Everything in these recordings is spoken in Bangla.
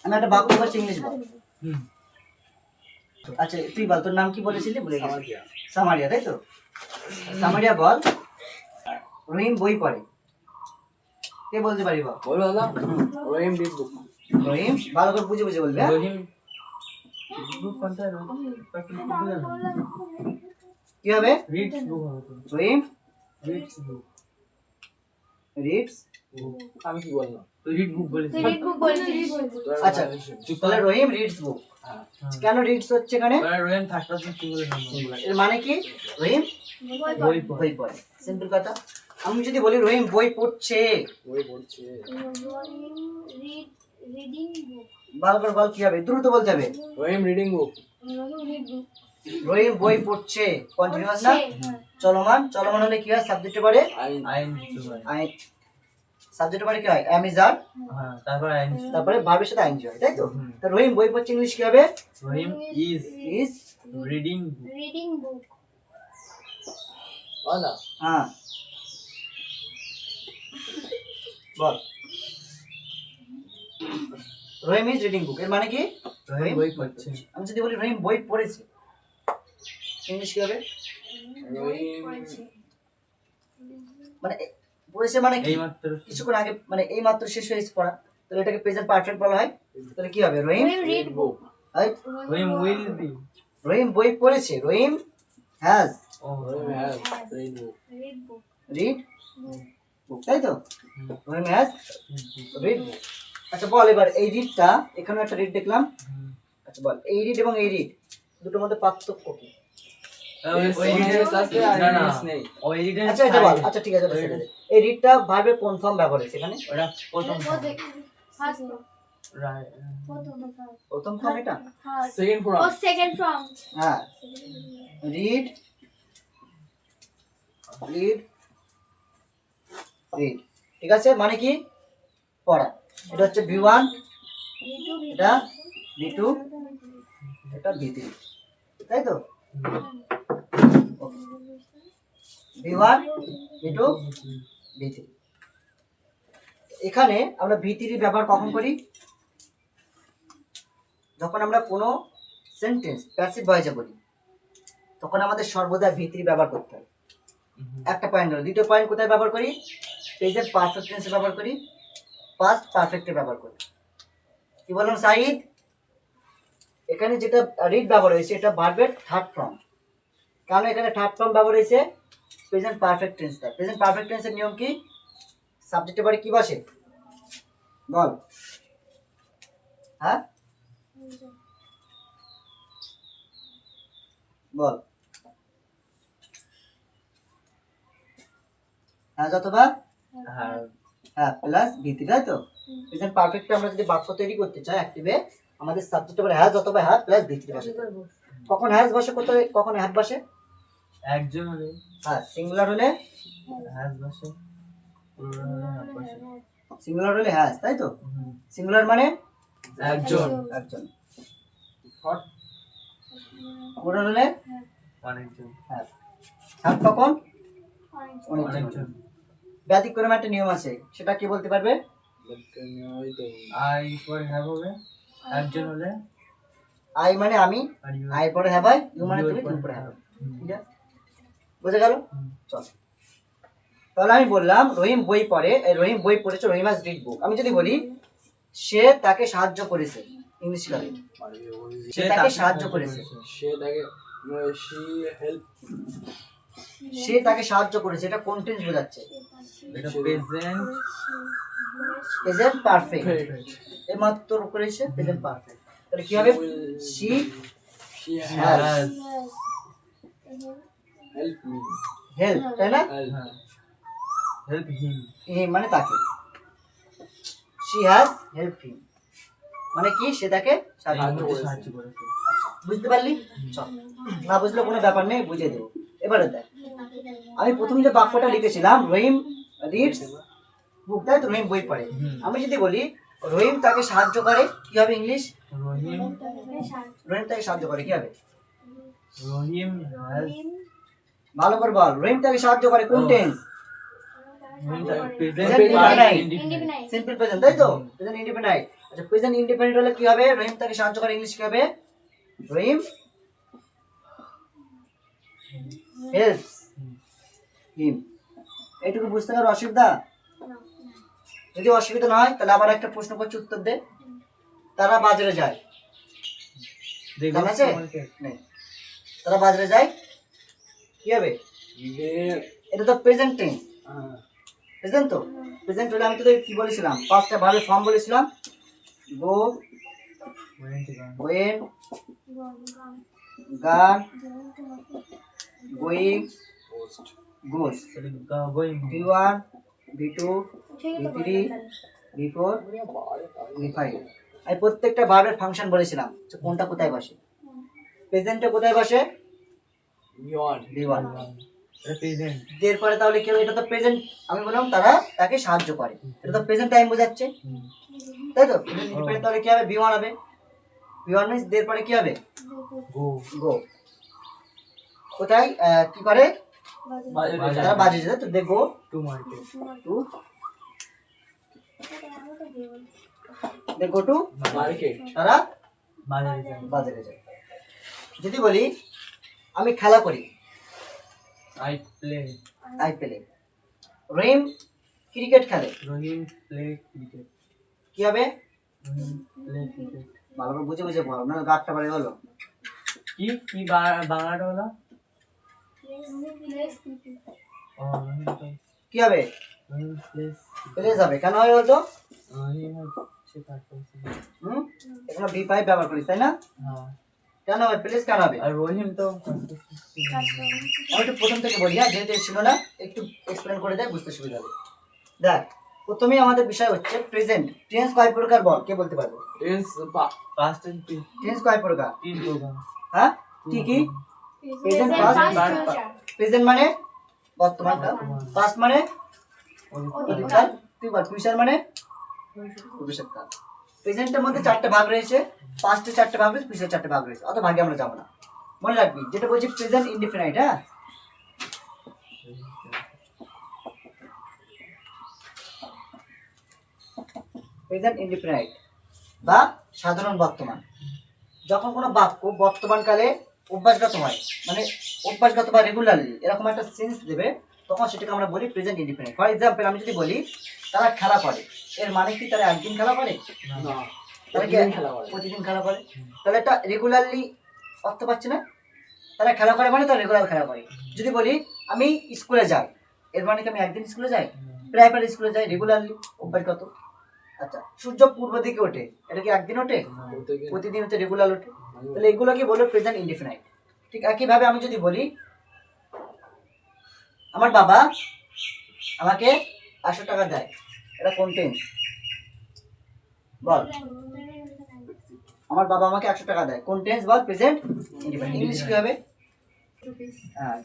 আমি একটা বাক্য বলছি ইংলিশ বল। আচ্ছা তুই বল, তোর নাম কি বলেছিলি? বলে গেছি। সামারিয়া, তাই তো? সামারিয়া বল, রহিম বই পড়ে। কে বলতে পারি বল? বল দাদা। রহিম রিড বুক। রহিম ভালো করে বুঝে বুঝে বলবে। রহিম বুক কোনটা? কি হবে? রিডস বুক হবে। রহিম রিডস বুক। রিডস। আমি কি বললাম? তুই রিড বুক বলেছিস। রিড বুক বলেছিস। আচ্ছা তাহলে রহিম রিডস বুক। কেন রিডস হচ্ছে এখানে? রহিম ফার্স্ট পারসন সিঙ্গুলার নাম। এর মানে কি? রহিম বই বই পড়ে। সিম্পল কথা। আমি যদি বলি রহিম বই পড়ছে, বই পড়ছে। Reading book. ভালো করে বল, কি হবে? দ্রুত বলতে হবে। রহিম রিডিং বুক। রিড বুক। রহিম বই পড়ছে, কন্টিনিউয়াস না? চলমান। চলমান হলে কি হয়? সাবজেক্টে পারে আইন আইন। সাবজেক্টে পারে কি হয়? এম ইজ আর। হ্যাঁ, তারপর আইন। তারপরে ভার্বের সাথে আইনজি হয়, তাই তো? তো রহিম বই পড়ছে ইংলিশ কি হবে? Rahim is is reading book. Reading book. বলা হ্যাঁ বল। রহিম ইজ রিডিং বুক এর মানে কি? রহিম বই পড়ছে। আমি যদি বলি রহিম বই পড়েছে, ইংলিশ কি হবে? রহিম মানে পড়েছে মানে কি? এইমাত্র কিছুক্ষণ আগে, মানে এই মাত্র শেষ হয়েছে পড়া, তাহলে এটাকে প্রেজেন্ট পারফেক্ট বলা হয়। তাহলে কি হবে? Rahim read book. right? Rahim will be. Rahim বই পড়েছে। রহিম হ্যাজ ও Rahim has read book. Read book. Read book, তাই তো? Rahim has read book. আচ্ছা বল এবার এই রিডটা, এখানে একটা রিড দেখলাম। আচ্ছা বল এই রিড এবং এই রিড দুটোর মধ্যে পার্থক্য কি? ওই রিডের আছে আর ইংলিশ নেই। ওই রিডের আচ্ছা এটা বল। আচ্ছা ঠিক আছে, এই রিডটা ভার্বের কোন ফর্ম ব্যবহার হয়েছে এখানে? ওটা প্রথম ফার্স্ট প্রথম ফর্ম এটা। Second form. ও সেকেন্ড ফর্ম। হ্যাঁ রিড রিড রিড, ঠিক আছে? মানে কি? পড়া। এটা হচ্ছে V1, এটা V2, এটা V3, তাই তো? V1 V2 V3। এখানে আমরা V3 ব্যবহার কখন করি? যখন আমরা কোনো সেন্টেন্স প্যাসিভ ভয়েসে বলি, তখন আমাদের সর্বদা V3 ব্যবহার করতে হয়। একটা পয়েন্ট হলো। দ্বিতীয় পয়েন্ট কোথায় ব্যবহার করি? প্রেজেন্ট পারফেক্ট টেন্সে ব্যবহার করি, পাস্ট পারফেক্টে ব্যবহার করি। কি বললাম সাইদ? এখানে যেটা রিড ব্যবহার হয়েছে এটা ভার্বের থার্ড ফর্ম। কারণ এখানে থার্ড ফর্ম ব্যবহার হয়েছে প্রেজেন্ট পারফেক্ট টেন্সটা। প্রেজেন্ট পারফেক্ট টেন্সের নিয়ম কি? সাবজেক্টের পরে কি বসে বল? হ্যাঁ বল। হ্যাঁ অথবা হ্যাঁ প্লাস ভিত্তি, তাই তো? প্রেজেন্ট পারফেক্টে আমরা যদি বাক্য তৈরি করতে চাই অ্যাক্টিভে, আমাদের সাবজেক্টের পরে হ্যাজ অথবা হ্যাভ প্লাস ভিত্তি বসে। কখন হ্যাজ বসে, কোথায় কখন হ্যাভ বসে? একজন হলে হ্যাঁ সিঙ্গুলার হলে হ্যাজ বসে, প্লুরাল হলে হ্যাভ বসে। সিঙ্গুলার হলে হ্যাজ, তাই তো? সিঙ্গুলার মানে একজন, একজন। হট প্লুরাল হলে অনেকজন, হ্যাঁ। থার্ড কখন? অনেকজন। অনেকজন। ব্যতিক্রমে একটা নিয়ম আছে, সেটা কি বলতে পারবে? আই পরে হ্যাভ হবে। একজন হলে আই মানে আমি, আর ইউ আই পরে হ্যাভ হয়, ইউ মানে তুমি, তুমি পরে হ্যাভ। ঠিক আছে, বুঝে গেল? চল তাহলে আমি বললাম রহিম বই পড়ে, এই রহিম বই পড়েছে, রহিম হ্যাজ রিড বুক। আমি যদি বলি সে তাকে সাহায্য করেছে, ইংলিশ লাগে সে তাকে সাহায্য করেছে। সে তাকে she help, সে তাকে সাহায্য করেছে, এটা কোন টেন্স বোঝাচ্ছে? এটা প্রেজেন্ট প্রেজেন্ট পারফেক্ট। এইমাত্র করেছে প্রেজেন্ট পারফেক্ট। তাহলে কি হবে? she she has has help me, help, তাই না? help him, him মানে তাকে। she has helped him মানে কি? সে তাকে সাহায্য করেছে। সাহায্য করেছে। বুঝতে পারলি? চল, না বুঝলে কোনো ব্যাপার নেই, বুঝিয়ে দেবো। এবারে দেখ, আমি প্রথম যে বাক্যটা লিখেছিলাম রহিম রিডস বুক, তাই তো? রহিম বই পড়ে। আমি যদি বলি রহিম তাকে সাহায্য করে, কি হবে ইংলিশ? রহিম রহিম তাকে সাহায্য করে, কি হবে? রহিম has ভালো করে বল। রহিম তাকে সাহায্য করে, কোন tense? present Present perfect indefinite। indefinite। Simple present, তাই তো? Present indefinite. আচ্ছা প্রেজেন্ট ইনডিপেন্ডেন্ট হলে কি হবে? রহিম তাকে সাহায্য করে, ইংলিশ কি হবে? রহিম হেল্পস হিম। এইটুকু বুঝতে পারো অসুবিধা? না যদি অসুবিধা না হয় তাহলে আবার একটা প্রশ্ন করছি, উত্তর দে। তারা বাজারে যায়, খেয়াল আছে? নেই। তারা বাজারে যায় কি হবে? এটা তো প্রেজেন্ট টেন্স, প্রেজেন্ট তো। প্রেজেন্ট হলে আমি তোদের কি বলেছিলাম? পাঁচটা ভার্বের ফর্ম বলেছিলাম। গো, ওয়েন, গান, গোয়িং, গোস, V1, V2, V3, V4, V5। আমি প্রত্যেকটা ভার্বের ফাংশন বলেছিলাম যে কোনটা কোথায় বসে। প্রেজেন্টে কোথায় বসে? V1। এরপরে তাহলে কি হবে? এটা তো প্রেজেন্ট, আমি বললাম তারা তাকে সাহায্য করে, এটা তো প্রেজেন্ট টাইম বোঝাচ্ছে, তাই তো? প্রেজেন্ট ইনডিপেন্ডেন্ট তাহলে কি হবে? V1 হবে। V1 মিন্স এরপরে কি হবে? গো। কোথায় কি করে? তারা বাজে যেতে, তো দেখো টু দেখো টু তারা বাজারে যায়। যদি বলি আমি খেলা করি, আই প্লে। রহিম ক্রিকেট খেলে, কি হবে? ভালো করে বুঝে বুঝে বলো, না গাঁটটা বাড়ি হলো। কি বাংলাটা হলো? কি হবে? প্লেস হবে। কেন হয় বলতো? এখানে V5 ব্যবহার করিস, তাই না? কেন হবে প্লেস? কেন হবে? আর রহিম তো আমি একটু প্রথম থেকে বলি, হ্যাঁ, যেহেতু ছিল না একটু এক্সপ্লেন করে দেয়, বুঝতে সুবিধা হবে। দেখ, প্রথমেই আমাদের বিষয় হচ্ছে প্রেজেন্ট টেন্স কয় প্রকার বল, কে বলতে পারবে? past tense টেন্স কয় প্রকার? 3 প্রকার। হ্যাঁ, কি কি? প্রেজেন্ট, পাস্ট, প্রেজেন্ট মানে বর্তমানটা, পাস্ট মানে অতীতকাল, ফিউচার মানে ভবিষ্যৎকাল। প্রেজেন্টের মধ্যে চারটে ভাগ রয়েছে, পাস্টে চারটে ভাগ রয়েছে, ফিউচার চারটে ভাগ রয়েছে। অত ভাগে আমরা যাবো না, মনে রাখবি যেটা বলছি প্রেজেন্ট ইনডিফিনাইট। হ্যাঁ, প্রেজেন্ট ইনডিফিনাইট বা সাধারণ বর্তমান। যখন কোনো বাক্য বর্তমানকালে অভ্যাসগত হয়, মানে অভ্যাসগত বা রেগুলারলি এরকম একটা সেন্স দেবে, তখন সেটাকে আমরা বলি প্রেজেন্ট ইনডিফিনাইট। ফর এক্সাম্পল আমি যদি বলি তারা খেলা করে, এর মানে কি তারা একদিন খেলা করে? তারা কি প্রতিদিন খেলা করে? তাহলে এটা রেগুলারলি অর্থ পাচ্ছে না। তারা খেলা করে মানে তারা রেগুলার খেলা করে। যদি বলি আমি স্কুলে যাই, এর মানে কি আমি একদিন স্কুলে যাই? প্রাইমারি স্কুলে যাই, রেগুলারলি, অভ্যাসগত। আচ্ছা, সূর্য পূর্ব দিকে ওঠে, এটা কি একদিন ওঠে? প্রতিদিন ওঠে, রেগুলার ওঠে। তাহলে এগুলো কি বলবো? Present indefinite. ঠিক একইভাবে আমি যদি বলি আমার বাবা আমাকে 500 টাকা দেয়, এটা কোন টেন্স? বল, আমার বাবা আমাকে 100 টাকা দেয়, কোন টেন্স? বল, প্রেজেন্ট ইনডিফিনাইট। ইংলিশ কি হবে? হ্যাঁ,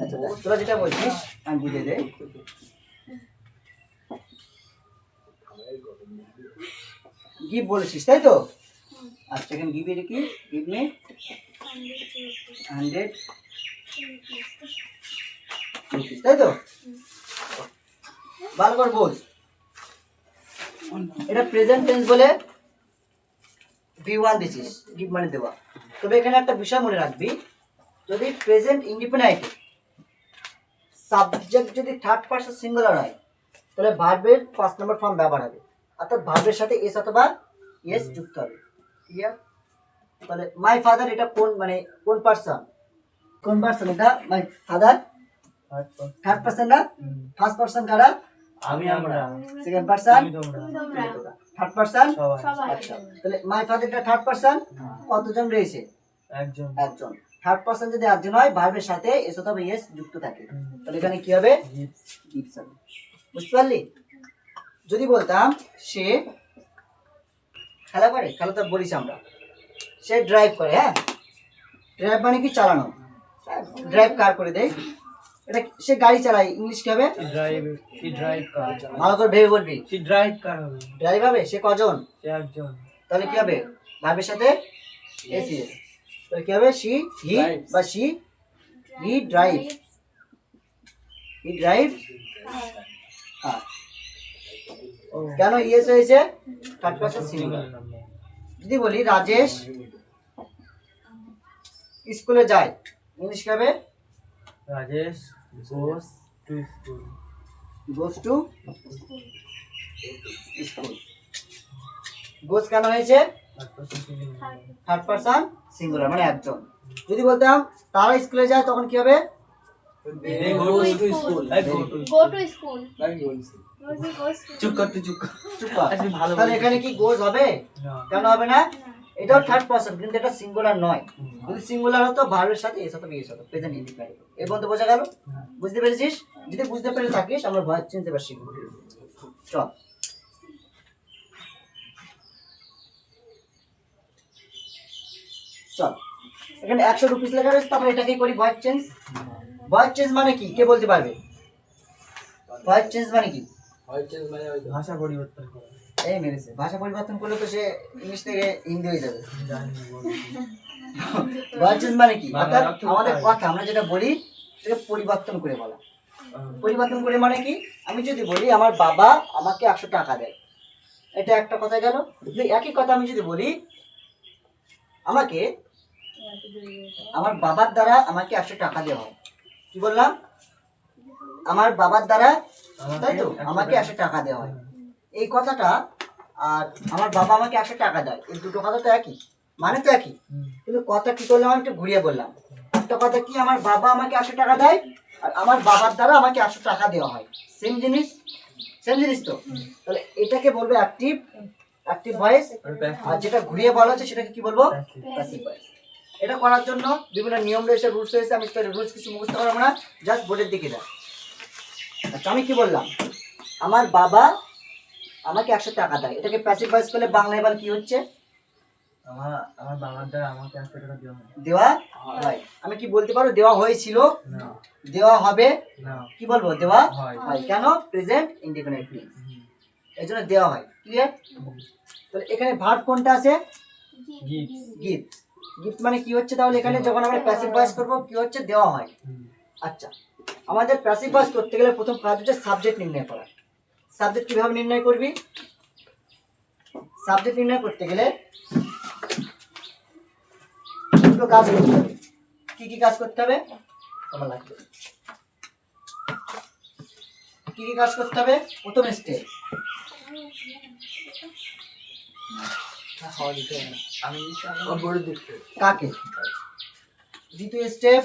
আচ্ছা তোরা যেটা বলছিস আমি বুঝে দেই। গিভ বলেছিস, তাই তো? আচ্ছা, এখানে গিভ এর কি? গিভ মি 100 রুপিস, তাই তো? ভালো করে বল। এটা প্রেজেন্ট টেন্স বলে V1 দিছিস, গিভ মানে দেওয়া। তবে এখানে একটা বিষয় মনে রাখবি, যদি প্রেজেন্ট ইনডিফিনাইট সাবজেক্ট যদি থার্ড পারসন সিঙ্গুলার হয়, তাহলে ভার্বের ফার্স্ট নাম্বার ফর্ম ব্যবহার হবে, অর্থাৎ ভার্বের সাথে এস অথবা এস যুক্ত হবে। ক্লিয়ার? তাহলে মাই ফাদার এটা কোন, মানে কোন পারসন? কোন পারসন এটা? মাই ফাদার থার্ড পারসন না? ফার্স্ট পারসন কারা? আমি, আমরা, সেকেন্ড পারসন, তুমি, তোমরা, থার্ড পারসন। সবাই। আচ্ছা, তাহলে মাই ফাদার এটা থার্ড পারসন, কতজন রয়েছে? একজন। একজন। থার্ড পারসন যদি একজন হয়, ভার্বের সাথে এস অথবা এস যুক্ত থাকে, তাহলে এখানে কি হবে? গিভস হবে। বুঝতে পারলি? যদি বলতাম সে খেলা করে, খেলা তো বলিস আমরা, সে ড্রাইভ করে। হ্যাঁ, ড্রাইভ মানে কি? চালানো। ড্রাইভ কার করে দেয়, এটা সে গাড়ি চালায়, ইংলিশ কি হবে? ড্রাইভ কার। ভালো করে ভেবে বলবি। ড্রাইভ কার হবে। ড্রাইভ হবে। সে কজন? সে একজন। তাহলে কি হবে? ভার্বের সাথে এস এস, তাহলে কি হবে? শি, হি বা she, he drive, he drive. হ্যাঁ, কেন ইয়েস হয়েছে? Third person singular. যদি বলি রাজেশ স্কুলে যায়, ইংলিশ কি হবে? Rajesh goes to school. Goes to school. Goes কেন হয়েছে? থার্ড পারসন সিঙ্গুলার, মানে একজন। যদি বলতাম তারা স্কুলে যায়, তখন কি হবে? They go to school. Go to school. Like goes. Rosie goes to চুপ কর তুই চুপ কর। চুপ কর। আচ্ছা, ভালো তাহলে এখানে কি গোস হবে? না। কেন হবে না? এটাও থার্ড পারসন, কিন্তু এটা সিঙ্গুলার নয়। যদি সিঙ্গুলার হতো ভার্বের সাথে এস হতো, বিএস হতো, প্রেজেন্ট ইন্ডিফাইনাইট। এই পর্যন্ত বোঝা গেল? বুঝতে পেরেছিস? যদি বুঝতে পেরে থাকিস আমরা ভয়েস চেঞ্জ এবার শিখব। চল চল, এখানে 100 রুপিস লেখা রয়েছে, তারপরে এটাকেই করি ভয়েস চেঞ্জ। ভয়েস চেঞ্জ মানে কি, কে বলতে পারবে? ভয়েস চেঞ্জ মানে কি? ভাষা পরিবর্তন করা। এই মেরেছে, ভাষা পরিবর্তন করলে তো সে ইংলিশ থেকে হিন্দি হয়ে যাবে। ভয়েস চেঞ্জ মানে কি? অর্থাৎ আমাদের কথা আমরা যেটা বলি সেটা পরিবর্তন করে বলা। পরিবর্তন করে মানে কি? আমি যদি বলি আমার বাবা আমাকে 100 টাকা দেয়, এটা একটা কথা গেল। যদি একই কথা আমি যদি বলি আমাকে আমার বাবার দ্বারা আমাকে 100 টাকা দেওয়া হয়, কি বললাম? আমার বাবার দ্বারা, তাই তো, আমাকে 100 টাকা দেওয়া হয়। এই কথাটা আর আমার বাবা আমাকে 100 টাকা দেয়, এই দুটো কথা তো একই, মানে তো একই, কিন্তু কথা কি করলাম আমি একটু ঘুরিয়ে বললাম। একটা কথা কি, আমার বাবা আমাকে 100 টাকা দেয় আর আমার বাবার দ্বারা আমাকে 100 টাকা দেওয়া হয়, সেম জিনিস, সেম জিনিস তো। তাহলে এটাকে বলবো অ্যাক্টিভ, অ্যাক্টিভ ভয়েস। আর যেটা ঘুরিয়ে বলা হচ্ছে সেটাকে কি বলবো? Passive voice. এটা করার জন্য বিভিন্ন নিয়ম রয়েছে, রুলস রয়েছে, আমি রুলস কিছু মুখস্থ পারবো না, জাস্ট বোর্ডের দিকে যা। আচ্ছা, আমি কি বললাম? আমার বাবা আমাকে 100 টাকা দেয়, এটাকে প্যাসিভ ভয়েস করলে বাংলায় এবার কি হচ্ছে? আমার বাবার দ্বারা আমাকে 100 টাকা দেওয়া হয়। দেওয়া হয়। আমি কি বলতে পারো দেওয়া হয়েছিল, না। দেওয়া হবে, না। কি বলবো? দেওয়া হয়। হয়। কেন? প্রেজেন্ট ইনডিফিনিট টেন্স, এই জন্য দেওয়া হয়। ক্লিয়ার? তাহলে এখানে ভার্ব কোনটা আছে? গিফট। গিফট। গিফট মানে কি হচ্ছে? তাহলে এখানে যখন আমরা প্যাসিভ ভয়েস করব কি হচ্ছে? দেওয়া হয়। আচ্ছা, আমাদের প্যাসিভ ভয়েস করতে গেলে প্রথম কাজ হচ্ছে সাবজেক্ট নির্ণয় করা। সাবজেক্ট কিভাবে নির্ণয় করবি? সাবজেক্ট নির্ণয় করতে গেলে দুটো কাজ করতে হবে। কি কি কাজ করতে হবে? আমার লাগবে। কি কি কাজ করতে হবে? প্রথম স্টেপ আমি ওর বোর্ডে দেখতে। কাকে, দ্বিতীয় স্টেপ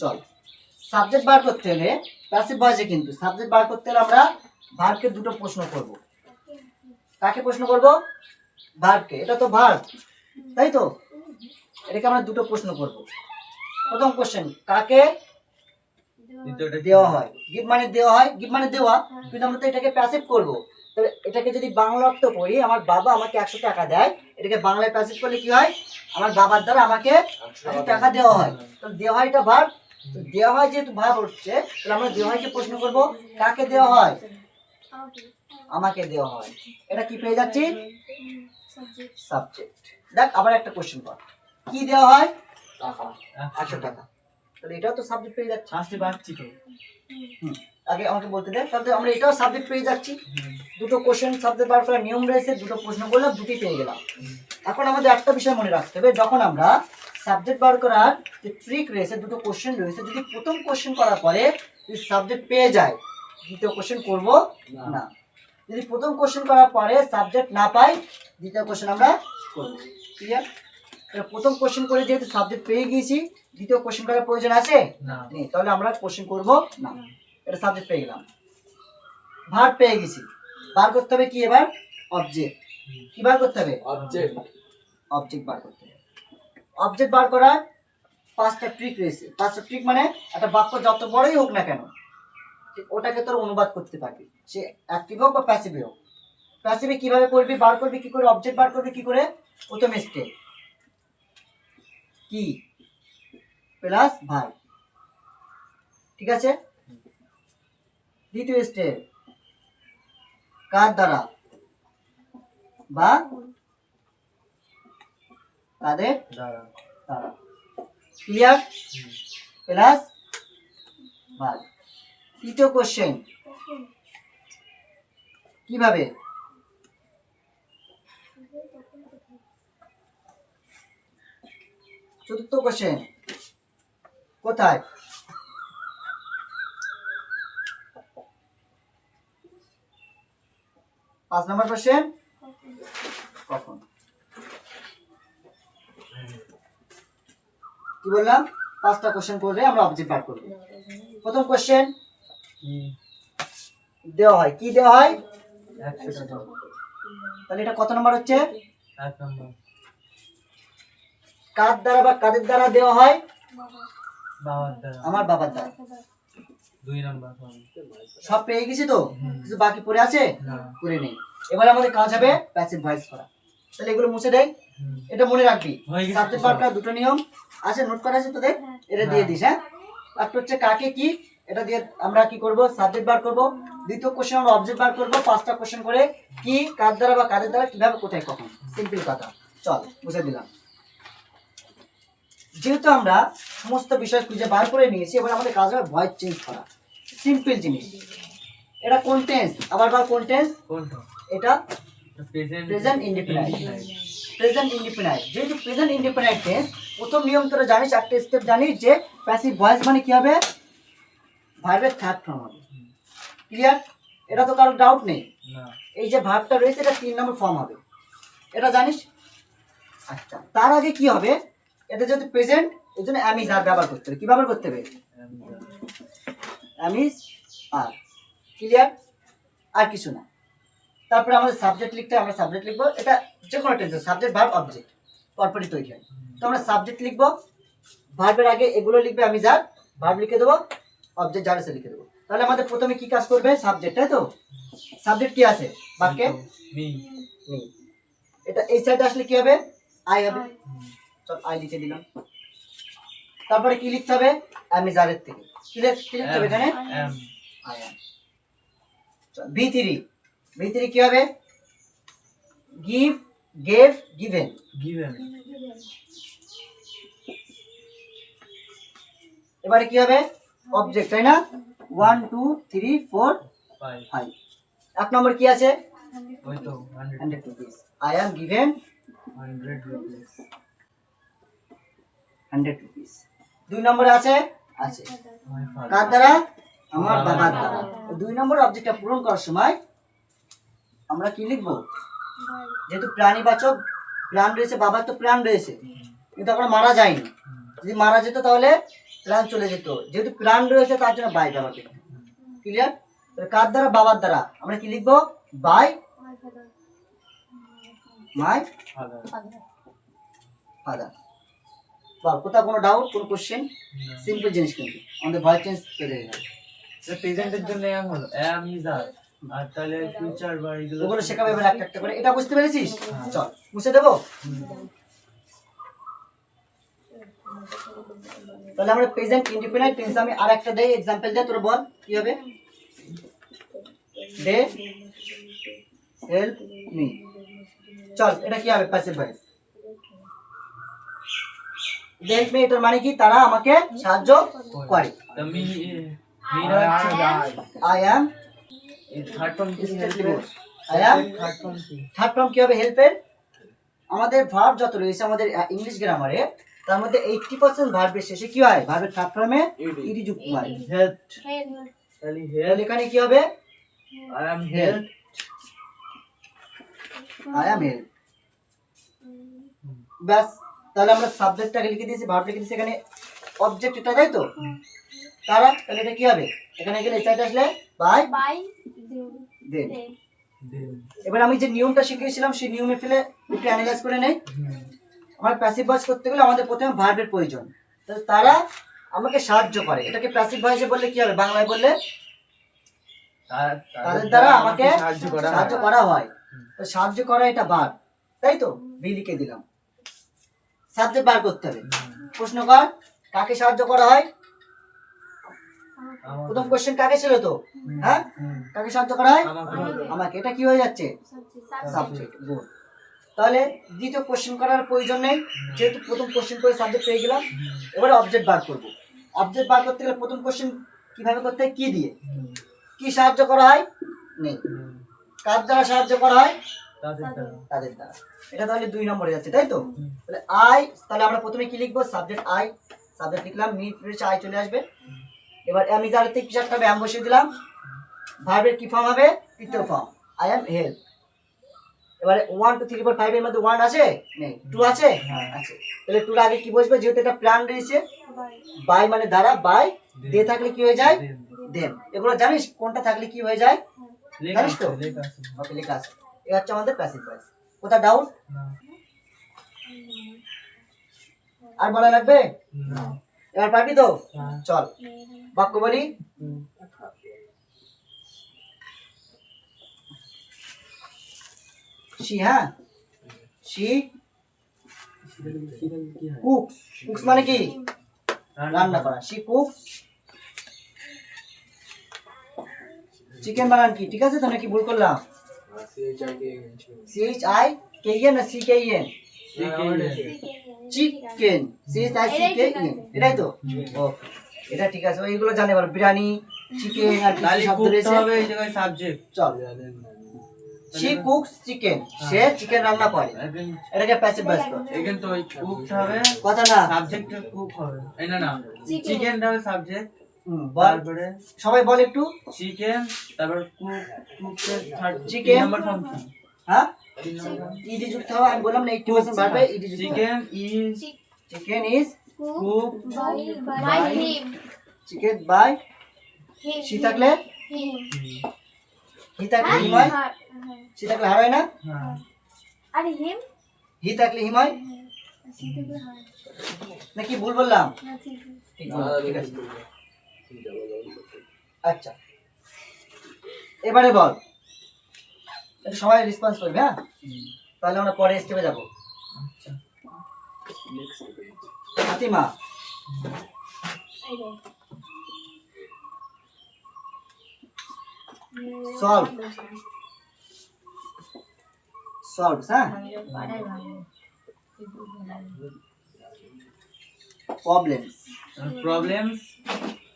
চল। সাবজেক্ট বার করতে হলে প্যাসিভ ভয়েসে কিন্তু সাবজেক্ট বার করতে হলে আমরা ভার্বকে দুটো প্রশ্ন করব। কাকে প্রশ্ন করব? ভার্বকে। এটা তো ভার্ব, তাই তো, এটাকে আমরা দুটো প্রশ্ন করব। প্রথম কোশ্চেন, কাকে দেওয়া হয়? গিভ মানে দেওয়া হয়, গিভ মানে দেওয়া, কিন্তু আমরা তো এটাকে প্যাসিভ করব। তাহলে এটাকে যদি বাংলা অর্থ করি, আমার বাবা আমাকে 100 টাকা দেয়, এটাকে বাংলায় প্যাসিভ করলে কি হয়? আমার বাবার দ্বারা আমাকে 100 টাকা দেওয়া হয়। তাহলে দেওয়া হয় এটা ভার্ব, দেওয়া হয় যেহেতু ভার্ব হচ্ছে, তাহলে আমরা দেওয়া হয়কে প্রশ্ন করব, কাকে দেওয়া হয়? আমাকে দেওয়া হয়। এটা কি পেয়ে যাচ্ছি? সাবজেক্ট। দেখ আবার একটা কোশ্চেন কর, কি দেওয়া হয়? 100 টাকা। তাহলে এটাও তো সাবজেক্ট পেয়ে যাচ্ছে। আসতে পারছি তো। আগে আমাকে বলতে দে, তাহলে আমরা এটাও সাবজেক্ট পেয়ে যাচ্ছি। দুটো কোশ্চেন সাবজেক্ট বার করার নিয়ম রয়েছে, দুটো প্রশ্ন করলাম, দুটি পেয়ে গেলাম। এখন আমাদের একটা বিষয় মনে রাখতে হবে, যখন আমরা সাবজেক্ট বার করার যে ট্রিক রয়েছে, দুটো কোশ্চেন রয়েছে, যদি প্রথম কোশ্চেন করার পরে যদি সাবজেক্ট পেয়ে যায়, দ্বিতীয় কোশ্চেন করব না। যদি প্রথম কোশ্চেন করার পরে সাবজেক্ট না পাই, দ্বিতীয় কোশ্চেন আমরা করব। ক্লিয়ার? প্রথম কোশ্চেন করে যেহেতু সাবজেক্ট পেয়ে গিয়েছি, দ্বিতীয় কোশ্চেন করার প্রয়োজন আছে না। নেই, তাহলে আমরা কোশ্চেন করব না। এটা সাবজেক্ট পেয়ে গেলাম। ভার্ব পেয়ে গেছি, বার করতে হবে কি এবার? অবজেক্ট। কি বার করতে হবে? অবজেক্ট। অবজেক্ট বার করতে হবে। অবজেক্ট বার করার 5টা ট্রিক রয়েছে। 5টা ট্রিক মানে একটা বাক্য যত বড়ই হোক না কেন, ওটাকে তোর অনুবাদ করতে পারবি, সে অ্যাক্টিভ হোক বা প্যাসিভ হোক। প্যাসিভে কিভাবে করবি, বার করবি কি করে? অবজেক্ট বার করবি কি করে? প্রথম স্টেপ কি প্লাস ভার্ব, ঠিক আছে? দ্বিতীয় স্টেপ কার দ্বারা বা কাদের দ্বারা। ক্লিয়ার? Plus verb. তৃতীয় কোশ্চেন, কিভাবে? চতুর্থ কোশ্চেন, কোথায়? 5 নম্বর কোশ্চেন, কখন? কি বললাম? 5টা কোশ্চেন করলে আমরা অবজেক্ট বার করব। প্রথম কোশ্চেন দেওয়া হয়, কি দেওয়া হয়? 100 টাকা। তাহলে এটা কত নম্বর হচ্ছে? 1 নম্বর। কার দ্বারা বা কাদের দ্বারা দেওয়া হয়? বাবার দ্বারা। আমার বাবার দ্বারা। 2 নম্বর। সব পেয়ে গেছি তো, কিছু বাকি পড়ে আছে? না। করে নেই। এবার আমাদের কাজ হবে প্যাসিভ ভয়েস করা। তাহলে এগুলো মুছে দেই, এটা মনে রাখবি। হয়ে গেছে। সাবজেক্ট ভার্বটা দুটো নিয়ম আছে, নোট করা আছে তোদের, এটা দিয়ে দিস। হ্যাঁ, একটা হচ্ছে কাকে কি, এটা দিয়ে আমরা কি করব? সাবজেক্ট বার করব। দ্বিতীয় কোশ্চেন আমরা অবজেক্ট বার করব। 5টা কোশ্চেন করে কি, কার দ্বারা বা কাদের দ্বারা, কিভাবে, কোথায়, কখন। সিম্পল কথা। চল বুঝে দিলাম। যেহেতু আমরা সমস্ত বিষয় খুঁজে বার করে নিয়েছি, এবার আমাদের কাজ হবে ভয়েস চেঞ্জ করা। সিম্পল জিনিস। এটা কোন টেন্স? আবার কোন টেন্স? কোনটা? এটা present present indefinite. Present indefinite, যেহেতু প্রেজেন্ট ইনডিফিনাইট টেন্স, প্রথম নিয়ম তোরা জানিস, একটা স্টেপ জানিস যে প্যাসিভ ভয়েস মানে কি হবে? ভার্বের থার্ড ফর্ম হবে। ক্লিয়ার? এটা তো কারো ডাউট নেই। না। এই যে ভার্বটা রয়েছে এটা 3 নম্বর ফর্ম হবে, এটা জানিস। আচ্ছা, তার আগে কি হবে? এটা যেহেতু প্রেজেন্ট, এই জন্য অ্যামিজ আর ব্যবহার করতে হবে। কি ব্যবহার করতে হবে? অ্যামিজ আর। ক্লিয়ার? আর কিছু না। তারপরে আমাদের সাবজেক্ট লিখতে হবে, আমরা সাবজেক্ট লিখবো। এটা যে কোনো টেন্স, সাবজেক্ট ভার্ব অবজেক্ট পরপরই তৈরি হয়। তো আমরা সাবজেক্ট লিখবো, ভার্বের আগে এগুলো লিখবে, আমি যার ভার্ব লিখে দেবো, অবজেক্ট যার আছে লিখে দেবো। তাহলে আমাদের প্রথমে কি কাজ করবে? সাবজেক্ট, তাই তো? সাবজেক্ট কি আছে বাক্যে? মি। মি। এটা এই সাইডে আসলে কি হবে? আই হবে। চল আই লিখে দিলাম। তারপরে কি লিখতে হবে? আমি যারের থেকে কি লিখতে হবে এখানে? এম। I am. চল ভি3, ভি3 কি হবে? Give, gave, given. গিভেন। এবারে কি হবে? অবজেক্ট, তাই না? 1 2 3 4 5। 5। 1 নম্বর কি আছে? ওই তো 100 rupees. I am given 100 rupees. 100 rupees. 2 নম্বরে আছে? আছে। My father. কার দ্বারা? আমার বাবার দ্বারা। 2 নম্বর অবজেক্টটা পূরণ করার সময় আমরা কি লিখবো? যেহেতু প্রাণীবাচক প্রাণ রয়েছে, বাবার তো প্রাণ রয়েছে, কিন্তু আমরা মারা যায়নি। যদি মারা যেত তাহলে প্রাণ চলে যেত। যেহেতু প্রাণ রয়েছে তার জন্য বাই ব্যবহার করতে হবে। ক্লিয়ার? কার দ্বারা? বাবার দ্বারা। আমরা কি লিখবো? By my father. ফাদার। বল, কোথাও কোনো ডাউট, কোনো কোশ্চেন? সিম্পল জিনিস, কিন্তু আমাদের ভয়েস চেঞ্জ করে দেবে। প্রেজেন্টের জন্য এম হলো এম ইজ আর। আর তাহলে ফিউচার বা এগুলো ওগুলো শেখাবে এবার একটা একটা করে। এটা বুঝতে পেরেছিস? চল মুছে দেবো। তাহলে আমরা প্রেজেন্ট ইনডিফিনাইট টেন্স, আমি আর একটা দেই एग्जांपल দে, তোরা বল কি হবে? They help me. চল এটা কি হবে? Passive voice. They help me, এটার মানে কি? তারা আমাকে সাহায্য করে। তো মিরা আই অ্যাম এই থার্ড ফর্ম কি আই অ্যাম থার্ড ফর্ম কি? থার্ড ফর্ম কি হবে? হেল্পের। আমাদের ভার্ব যত রয়েছে আমাদের ইংলিশ গ্রামারে, তার মধ্যে 80% ভার্বের শেষে কি হয়? ভার্বের থার্ড ফর্মে ইডি যুক্ত হয়। হেল্প। তাহলে তাহলে হেল্প। এখানে কি হবে? I am help. I am help. ব্যাস। তাহলে আমরা সাবজেক্টটাকে লিখে দিয়েছি, ভার্ব লিখে দিয়েছি, এখানে অবজেক্ট এটা, তাই তো? তারা, তাহলে এটা কি হবে? এখানে গেলে এই সাইডে আসলে বাই দেন। এবার আমি যে নিয়মটা শিখিয়েছিলাম সেই নিয়মে ফেলে একটু অ্যানালাইজ করে নেই। আমার প্যাসিভ ভয়েস করতে গেলে আমাদের প্রথমে ভার্বের প্রয়োজন। তাহলে তারা আমাকে সাহায্য করে, এটাকে প্যাসিভ ভয়েসে বললে কি হবে? বাংলায় বললে তাদের দ্বারা আমাকে সাহায্য করা হয়। তো সাহায্য করা এটা ভার্ব, তাই তো? ভি লিখে দিলাম। সাবজেক্ট বার করতে হবে। প্রশ্ন কর, কাকে সাহায্য করা হয়? প্রথম কোশ্চেন কাকে ছিল তো? হ্যাঁ, কাকে সাহায্য করা হয়? আমাকে। এটা কি হয়ে যাচ্ছে? সাবজেক্ট। গুড। তাহলে দ্বিতীয় কোশ্চেন করার প্রয়োজন নেই, যেহেতু প্রথম কোশ্চেন করে সাবজেক্ট পেয়ে গেলাম। এবারে অবজেক্ট বার করব। অবজেক্ট বার করতে গেলে প্রথম কোশ্চেন কিভাবে করতে হয়? কি দিয়ে? কি সাহায্য করা হয়? নেই। কার দ্বারা সাহায্য করা হয়? তাদের দ্বারা। তাদের দ্বারা। এটা তাহলে 2 নম্বরে যাচ্ছে, তাই তো? তাহলে আই, তাহলে আমরা প্রথমে কি লিখবো? সাবজেক্ট আই, সাবজেক্ট লিখলাম, মিট রয়েছে আই চলে আসবে। এবার আমি যার থেকে কিছু একটা ব্যায়াম বসিয়ে দিলাম, ভার্বের কি ফর্ম হবে? তৃতীয় ফর্ম, আই এম হেল্প। এবারে 1 2 3 4 5 এর মধ্যে 1 আছে? নেই। 2 আছে? হ্যাঁ। আছে। তাহলে 2 এর আগে কি বসবে? যেহেতু এটা প্ল্যান রয়েছে, বাই মানে দ্বারা, বাই দিয়ে থাকলে কি হয়ে যায়? দেন। এগুলো জানিস কোনটা থাকলে কি হয়ে যায়? লেখা জানিস তো? আছে, লেখা আছে। ওকে, লেখা আছে। এই হচ্ছে আমাদের প্যাসিভ ভয়েস। কোথা ডাউট? না। আর বলা লাগবে? না। এবার পারবি তো? হ্যাঁ। চল বাক্য বলি। হুম। শি, হ্যাঁ, শি কি হয়? কুকস। কুকস মানে কি? রান্না করা। She cooks chicken. বানান কি ঠিক আছে তো নাকি ভুল করলাম? C H I K N না C K N? Chicken, C H I C K N, এটাই তো? ওকে, এটা ঠিক আছে। ওইগুলো জানে বলো, বিরিয়ানি, চিকেন আর কি তাহলে শব্দ কুকতে রয়েছে। হবে এই জায়গায় সাবজেক্ট। চল, she cooks chicken, say chicken রান্না করে, এটাকে প্যাসিভ ভয়েস কর। এখানে তো ওই কুকতে হবে, কথা না, সাবজেক্টটা কুক হবে। এই না না, চিকেনটা হবে সাবজেক্ট, বল তারপরে সবাই বল একটু। চিকেন, তারপর কুক, কুকের থার্ড Chicken. নাম্বার ফর্ম কি? হ্যাঁ, 3 নাম্বার। ইডি যুক্ত হবে। আমি বললাম না 80% ভার্বে ইডি যুক্ত হবে। Chicken is chicken is cook by him. Chicken by, Him. She থাকলে Him. হি থাকলে হ্যাঁ? হিম হয়, হ্যাঁ। সি থাকলে হার হয় না, হ্যাঁ। আরে him? হি থাকলে হিম হয় সিটিগুলো হয়। নাকি ভুল বললাম? না ঠিক। ঠিক বললাম, ঠিক আছে। আচ্ছা, এবারে বল, এটা সবাই রেসপন্স করবে, হ্যাঁ? তাহলে আমরা পরে স্টেপে যাব। আচ্ছা। ফাতিমা, এই রে। সলভ, সলভ, হ্যাঁ, প্রবলেমস, প্রবলেমস,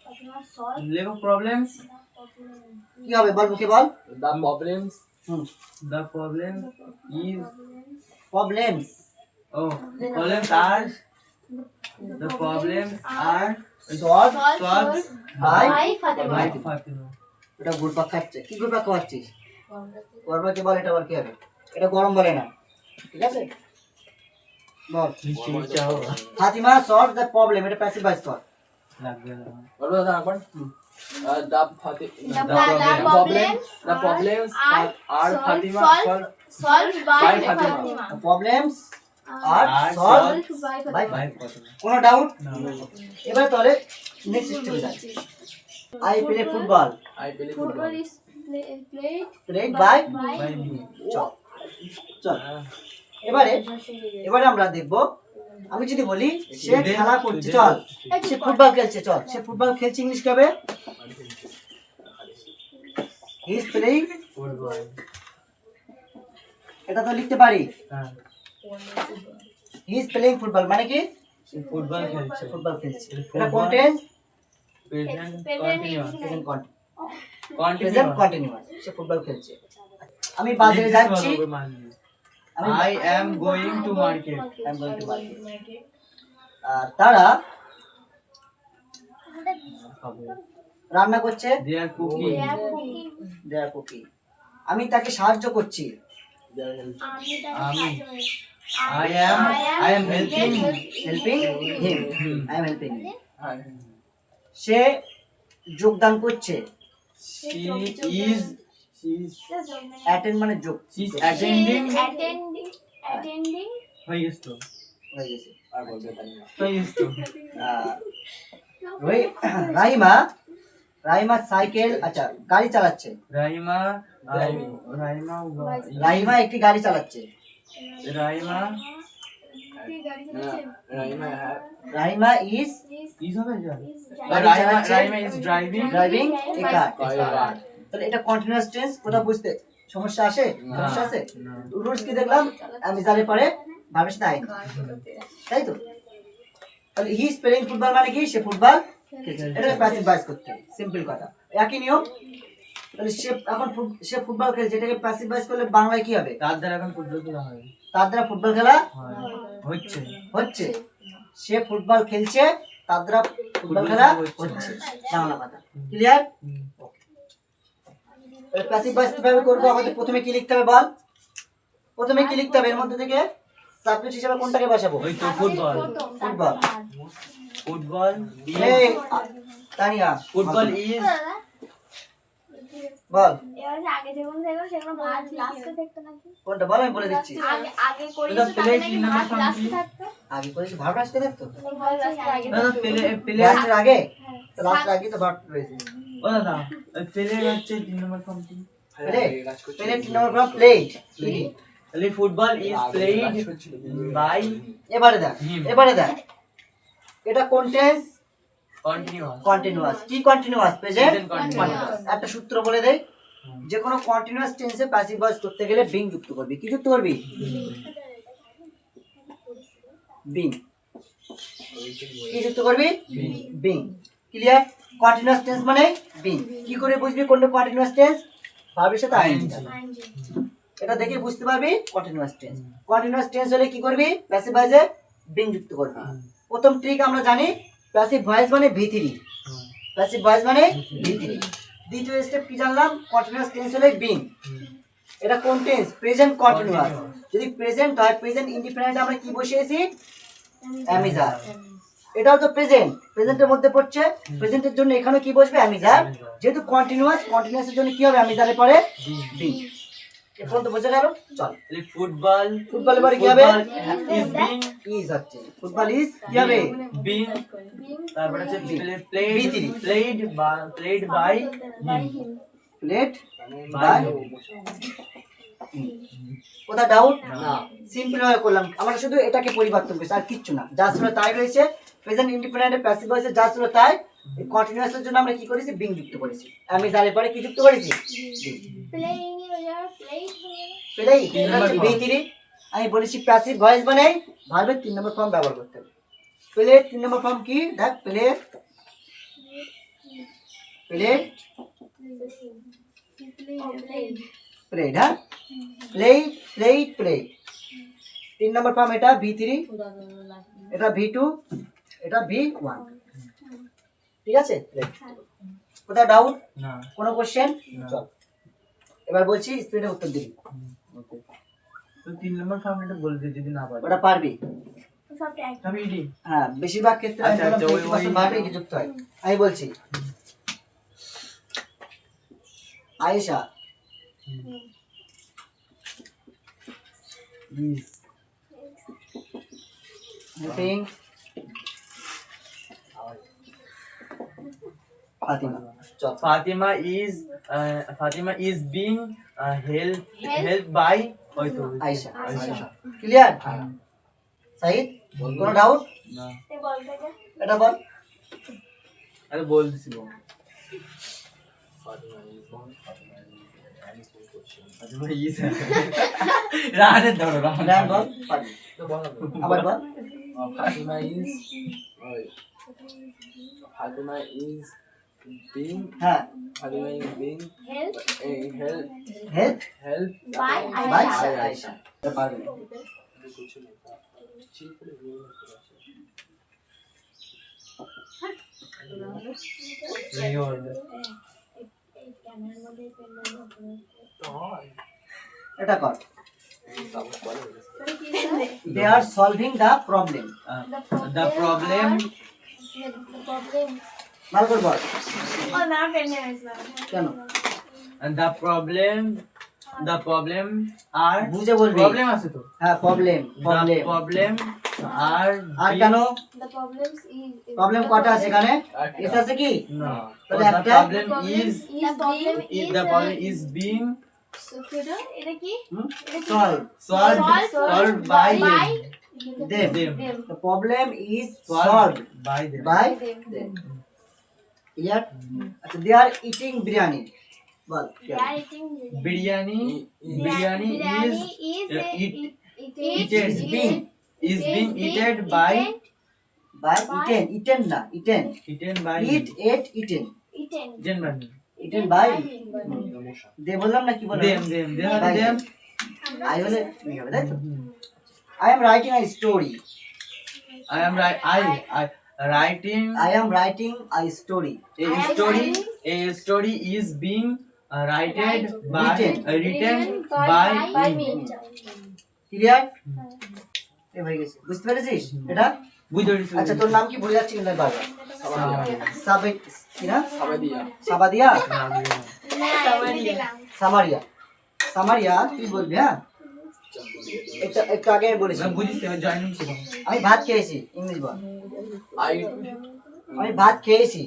আপনার solve লেখো প্রবলেমস। কি হবে বল, মুখে বল। The problems The problem is, problems, oh, problems are, the problems are solve solved by by Fatima. by Fatima. এটা ঘুরপাক খাচ্ছে। কি ঘুরপাক খাচ্ছিস? গরমকে বল, এটা বল কি হবে? এটা গরম বলে না, ঠিক আছে? বল, মিষ্টি চাও ফাতিমা সলভ দ্য প্রবলেম, এটা প্যাসিভ ভয়েস কর। লাগবে না। what was the one? The problems problems are solved Fatima solved by by Fatima. Fatima. Problems আর Are solve Solved by by Fatima. By Fatima. কোনো ডাউট? No. এবার তাহলে নেক্সট স্টেপে যাই। I play football, I believe Football is played played by, By me. চল চল। এবারে এবারে আমরা দেখব, আমি যদি বলি সে খেলা করছে, চল সে ফুটবল খেলছে, চল সে ফুটবল খেলছে, ইংলিশ কি হবে? He is playing, Football. এটা তো লিখতে পারি। হ্যাঁ, হি ইজ প্লেইং ফুটবল মানে কি? সে ফুটবল খেলছে। ফুটবল খেলছে। Football. এটা কন্টেন্স, Present Present continuous. Present Continuous. Continuous, সে ফুটবল খেলছে। আমি বাজারে যাচ্ছি, I am going to market. I'm going to market. আর তারা রান্না করছে, They are cooking. They are cooking. they are cooking. আমি তাকে সাহায্য করছি, আমি I am helping. Helping him, I am helping him. সে যোগদান করছে, She is অ্যাটেন্ড মানে যোগ, she is She attending. is attending হয়ে গেছে তো। হয়ে গেছে। হয়ে গেছে তো। রাইমা, রাইমা সাইকেল, আচ্ছা গাড়ি চালাচ্ছে, রাইমা Driving. রাইমা রাইমা একটি গাড়ি চালাচ্ছে, রাইমা রাইমা ইজ ইজ হবে যা গাড়ি রাইমা চালাচ্ছে, Raima is driving driving A car. By a car. তাহলে এটা কন্টিনিউয়াস টেন্স, কোথাও বুঝতে সমস্যা আসে? না। সমস্যা আছে? না। রুলস কি দেখলাম? আমি জানি পরে ভাবের সাথে আইন, তাই তো? তাহলে হি ইজ প্লেইং ফুটবল মানে কি? সে ফুটবল খেলছে, এটা প্যাসিভ ভয়েস করতে হবে, সিম্পল কথা, একই নিয়ম। তাহলে সে ফুটবল খেলছে, এটাকে প্যাসিভ ভয়েস করলে বাংলায় কি হবে? তার দ্বারা এখন ফুটবল খেলা হয় তার দ্বারা ফুটবল খেলা হচ্ছে হচ্ছে, সে ফুটবল খেলছে, তার দ্বারা ফুটবল খেলা হচ্ছে, বাংলা কথা ক্লিয়ার। প্যাসিভ ভয়েস কিভাবে করবো? আমাদের প্রথমে কি লিখতে হবে বল? প্রথমে কি লিখতে হবে? এর মধ্যে থেকে সাবজেক্ট হিসেবে কোনটাকে বসাবো? ওই তো ফুটবল ফুটবল। ফুটবল এই তানিয়া ফুটবল ইজ বল এবার যে আগে যেগুলো দেখো সেগুলো ভাত লাস্টে থাকতো নাকি? কোনটা বল, আমি বলে দিচ্ছি। আগে আগে করি এটা তো প্লে নাকি তিন ভাত নম্বর লাস্টে সংখ্যা। থাকতো? আগে করেছি ভাব রাখতে থাকতো, ভাত লাস্টে আগে দাদা প্লে লাস্টের আগে, লাস্টের আগে তো ভাব রয়েছে। ও দাদা প্লে হচ্ছে 3 নম্বর ফর্মটি। প্লে প্লে 3 নম্বর ফর্ম প্লেড। তাহলে ফুটবল ইজ প্লেড বাই এবারে দেখ, এবারে দেখ, এটা কোন টেন্স? Continuous continuous. কি continuous? Present Present continuous। Continuous. একটা সূত্র বলে দেই, যে কোনো কন্টিনিউয়াস টেন্সে প্যাসিভ ভয়েস করতে গেলে বিং যুক্ত করবি। কি যুক্ত করবি? বিং। কি যুক্ত করবি? বিং। ক্লিয়ার? কন্টিনিউয়াস টেন্স মানে বিং। কি করে বুঝবি কোনটা কন্টিনিউয়াস টেন্স? ভার্বের সাথে আইএনজি। এটা দেখে বুঝতে পারবি কন্টিনিউয়াস টেন্স। কন্টিনিউয়াস টেন্স হলে কি করবি? প্যাসিভ ভয়েসে বিং যুক্ত করবি। প্রথম ট্রিক আমরা জানি, প্যাসিভ ভয়েস মানে ভিতরি, প্যাসিভ ভয়েস মানে ভিতরি। দ্বিতীয় স্টেপ কি জানলাম? কন্টিনিউয়াস টেন্স হলে বিং। এটা কোন টেন্স? Present continuous. যদি প্রেজেন্ট হয়, প্রেজেন্ট ইনডিফিনিট আমরা কি বসিয়েছি? অ্যামিজার। এটাও তো প্রেজেন্ট, প্রেজেন্টের মধ্যে পড়ছে, প্রেজেন্টের জন্য এখানে কি বসবে? অ্যামিজার। যেহেতু কন্টিনিউয়াস, কন্টিনিউয়াসের জন্য কি হবে? অ্যামিজারের পরে বিং। এ পর্যন্ত বোঝা গেল? চল, তাহলে ফুটবল ফুটবলের পরে কি হবে? ইজ বিং ইজ হচ্ছে, ফুটবল ইজ কি হবে? বিং তারপর হচ্ছে played B3 played by played by. কোথা ডাউট? না। সিম্পল ভাবে করলাম, আমরা শুধু এটাকে পরিবর্তন করেছি, আর কিচ্ছু না। যা ছিল তাই রয়েছে। প্রেজেন্ট ইনডিফিনিট প্যাসিভ ভয়েসে যা ছিল তাই। কন্টিনিউয়াসের জন্য আমরা কি করেছি? বিং যুক্ত করেছি। আমি যারে পরে কি যুক্ত করেছি? প্লেইং এ হয়ে যাবে, প্লেইং হয়ে যাবে। পেলেই এটা হচ্ছে ভিতরি। আমি বলেছি প্যাসিভ ভয়েস মানে ভার্বের 3 নম্বর ফর্ম ব্যবহার করতে হবে। প্লে 3 নম্বর ফর্ম কি? দেখ, প্লে প্লে প্লেড। হ্যাঁ, প্লে প্লে প্লে 3 নম্বর ফর্ম। এটা V3, এটা V2, এটা V1। ঠিক আছে? কোথাও ডাউট? না কোনো কোশ্চেন? চল, এবার বলছি, স্পিডে উত্তর দিবি। তো 3 নম্বর ফর্মুলাটা বলে দে যদি না পারি। ওটা পারবি? সব এক। আমি ইডি হ্যাঁ, বেশিরভাগ ক্ষেত্রে আচ্ছা, আচ্ছা, ওই- ভাবে কি যুক্ত হয়। আমি বলছি, আয়েশা ইজ helping ফাতিমা। চল, Fatima is being helped by হয়তো আয়েশা। আয়েশা। ক্লিয়ার? সাহিদ, কোনো ডাউট? না তে বলতে যে এটা বল। আরে বল দিছিল Fatima is রানের ধরো রান বল, পারবি। তো বল না। আবার বল। Fatima is being হ্যাঁ, help help by helped by Ayesha. Ayesha. এটা পারবি। এটা কর। They are solving the problem. the problem ভালো করে বল। ও না পেনে আসলাম। কেন? the problem are বুঝে বলবি। problem আছে তো হ্যাঁ, problem the problem. problem are আর কেন? The problems is প্রবলেম কটা আছে এখানে? এস আছে কি? no তাহলে the একটা problem is the problem is being এটা কি? Solve solved by them. them The problem is solved solved by them by them. Clear? আচ্ছা, they are eating biryani. Ball. They are eating biryani is eaten is being eaten by by eaten, eaten না eaten, Eaten by eat ate eaten, Eaten. Eaten by me. Eaten by By দে বললাম না কি বললাম Them. Them. আই হলে তুমি হবে তাই তো I am writing a story, I am writing I am writing a story, a story is being written by Written. written by me. Clear? এ হয়ে গেছে, বুঝতে পেরেছিস এটা? বুঝতে পেরেছি। আচ্ছা তোর নাম কি ভুলে যাচ্ছি কিন্তু বারবার, সাবে কি না Sabadia. সাবাদিয়া, Sabadia. সামারিয়া, সামারিয়া তুই বলবি হ্যাঁ, এটা একটু আগে আমি বলেছি আমি বুঝিস এবার জয়েনিং ছিল। আমি ভাত খেয়েছি, ইংলিশ বল, I আমি ভাত খেয়েছি,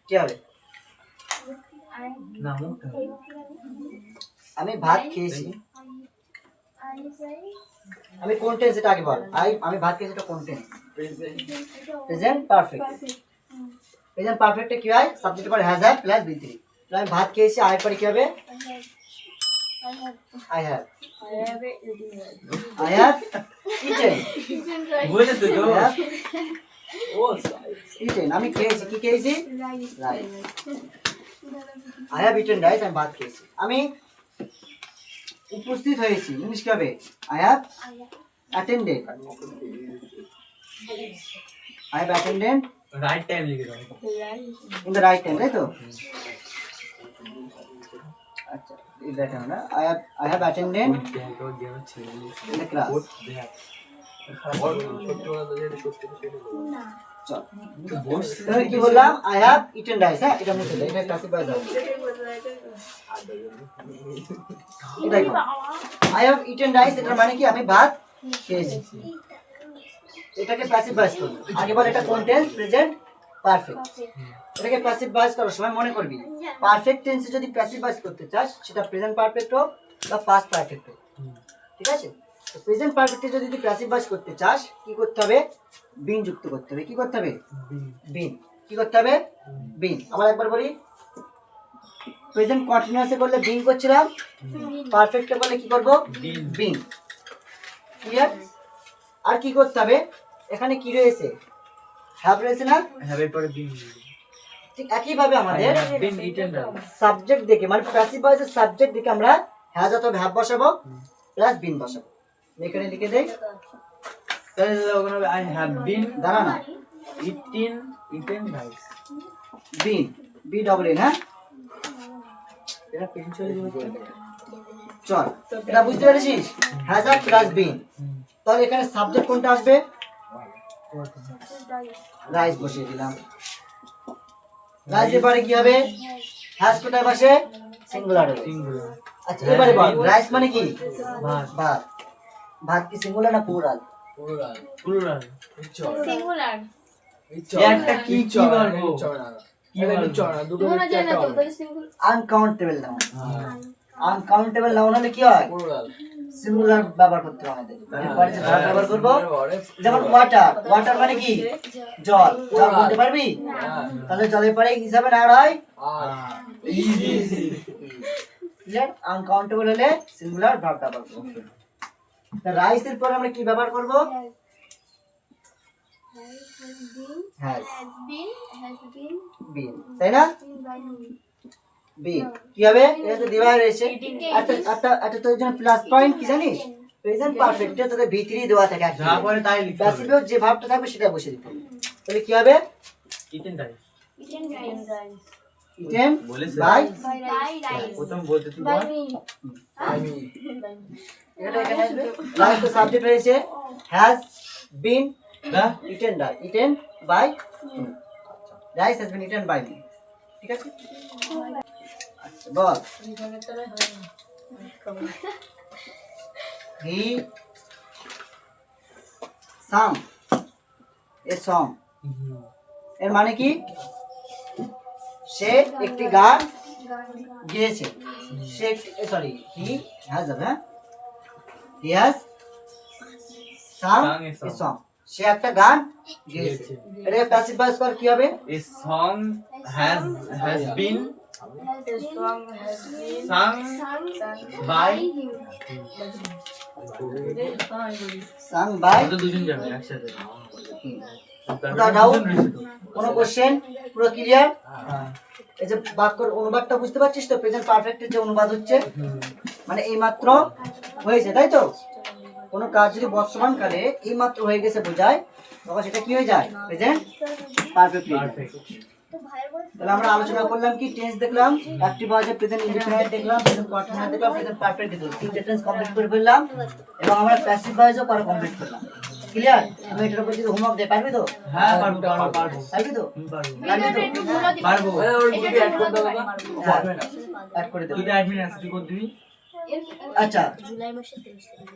কি হবে? না মুখটা। আমি ভাত খেয়েছি, আমি কোন টেন্স এটা আগে বল, আমি ভাত খেয়েছি এটা কোন tense? present. Present perfect, present পারফেক্টে কি হয় সাবজেক্টের পরে হ্যাজ হ্যাভ প্লাস বি3, তো আমি ভাত খেয়েছি আয়ের পরে কি হবে? I have, I have eaten, বুঝেছ তো? Oh, size. ইটেন আমি খেয়েছি, কি খেয়েছি? Rice, I have eaten rice, আমি ভাত খেয়েছি। আমি উপস্থিত হয়েছি, ইংলিশ কি হবে? I have attended, I have attended right time লিখে দাও। ইন দ্য রাইট টাইম, তাই তো? আচ্ছা এই দেখেন না, I have attended in the class, চল তাহলে কি বললাম? আই হ্যাভ ইটেন রাইস, হ্যাঁ এটা মুছে দাও, এটা ক্লাসিফাই দাও, এটাই আই হ্যাভ ইটেন রাইস, এটার মানে কি আমি ভাত খেয়েছি, এটাকে প্যাসিভ ভয়েস করব। আগে বল এটা কোন টেন্স? Present perfect. এটাকে প্যাসিভ ভয়েস করার সময় মনে করবি পারফেক্ট টেন্সে যদি প্যাসিভ ভয়েস করতে চাস সেটা প্রেজেন্ট পারফেক্ট হোক বা পাস্ট পারফেক্ট হোক, ঠিক আছে? তো প্রেজেন্ট পারফেক্টে যদি তুই প্যাসিভ ভয়েস করতে চাস কি করতে হবে? বিন যুক্ত করতে হবে। কি করতে হবে? বিন। কি করতে হবে? বিন। আবার একবার বলি, প্রেজেন্ট কন্টিনিউয়াসে করলে বিন করছিলাম, পারফেক্টে করলে কি করব? বিন। ক্লিয়ার? আর কি করতে হবে? এখানে কি রয়েছে? হ্যাভ রয়েছে না? হ্যাভের পরে বিন। ঠিক একইভাবে আমাদের বিন ইটেন রাইস। সাবজেক্ট দেখে মানে প্যাসিভ ভয়েসের সাবজেক্ট দেখে আমরা হ্যাজ অথবা হ্যাভ বসাবো প্লাস বিন বসাবো। এখানে লিখে দেই, তাহলে ওখানে হবে আই হ্যাভ বিন দাঁড়া না, ইটেন রাইস। বিন বি ডবল এন, হ্যাঁ এটা পেন্সিল দিয়ে চল এটা বুঝতে পেরেছিস? হ্যাজ আর প্লাস বিন, তাহলে এখানে সাবজেক্ট কোনটা আসবে? রাইস বসিয়ে দিলাম। রাইসের পরে কি হবে? হ্যাজ কোথায় বসে? সিঙ্গুলার হবে। সিঙ্গুলার। আচ্ছা এবারে বল রাইস মানে কি? ভাত। ভাত। ভাত কি সিঙ্গুলার না প্লুরাল? Plural. প্লুরাল। Singular. একটা কি কি বলবো? কি বলবো? দুটো মনে যায় না তো তাহলে singular. Uncountable noun. Uncountable noun হলে কি হয়? Plural. সিঙ্গুলার ব্যবহার করতে হবে আমাদের। এরপরে যে ভার্ব ব্যবহার করব, যেমন ওয়াটার। ওয়াটার মানে কি? জল। জল বলতে পারবি? তাহলে জলের পরে কি হিসাবে না হয়? ইজি। ক্লিয়ার? আনকাউন্টেবল হলে সিঙ্গুলার ভার্ব ব্যবহার করব। তা রাইসের পরে আমরা কি ব্যবহার করব? হ্যাজ Has been বিন, তাই না? by me. বিন কি হবে? এটা তো দেওয়া রয়েছে। একটা তোর জন্য প্লাস পয়েন্ট কি জানিস? প্রেজেন্ট পারফেক্টে তোদের V3 দেওয়া থাকে যা পরে তাই লিখতে হবে। প্যাসিভেও যে ভার্বটা থাকবে সেটা বসে দিতে হবে। তাহলে কি হবে? Eaten rice. Eaten rice. Eaten বলেছে। By, By rice. প্রথম বলতে তুই By বল। me. এটা এখানে আসবে। লাস্ট তো সাবজেক্ট রয়েছে হ্যাজ বিন না eaten by rice has been eaten by me, ঠিক আছে? আচ্ছা বল, হি সাং এ সং, এর মানে কি? সে একটি গান গেয়েছে। সে সরি হি হ্যাজ, হ্যাঁ he has Tsang a song, সে একটা গান গেয়েছে। এটাকে প্যাসিভ ভয়েস কর কি হবে? A song has been Sung sung by him. Sung by তো দুজন যাবে একসাথে ওটা doubt? দুজন রয়েছে তো। কোনো কোশ্চেন পুরো ক্লিয়ার? হ্যাঁ। এই যে বাক্যর অনুবাদটা বুঝতে পারছিস তো, প্রেজেন্ট পারফেক্টের যে অনুবাদ হচ্ছে, মানে এই মাত্র হয়েছে, তাই তো? কোনো কাজ যদি বর্তমান কালে এই মাত্র হয়ে গেছে বোঝায়, তখন সেটা কি হয়ে যায়? প্রেজেন্ট পারফেক্ট হয়ে যায়। পারফেক্ট তাহলে আমরা আলোচনা করলাম কি, টেন্স দেখলাম, অ্যাক্টিভ ভয়েস প্রেজেন্ট ইনডিফিনাইট দেখলাম, প্রেজেন্ট কন্টিনিউয়াস দেখলাম, প্রেজেন্ট পারফেক্ট দেখলাম, তিনটে টেন্স কমপ্লিট করে ফেললাম এবং আমরা প্যাসিভ ভয়েসও করা কমপ্লিট করলাম। ক্লিয়ার? আমি এটার উপর যদি হোমওয়ার্ক দেই, পারবি তো? হ্যাঁ পারবো পারবো পারবি তো? পারবো পারবি তো? পারবো ওর গ্রুপে অ্যাড করতে হবে না? হ্যাঁ, অ্যাড করে দেবো। তুই তো অ্যাডমিন আছিস তুই কর দিবি আচ্ছা, জুলাই মাসের 23 তারিখ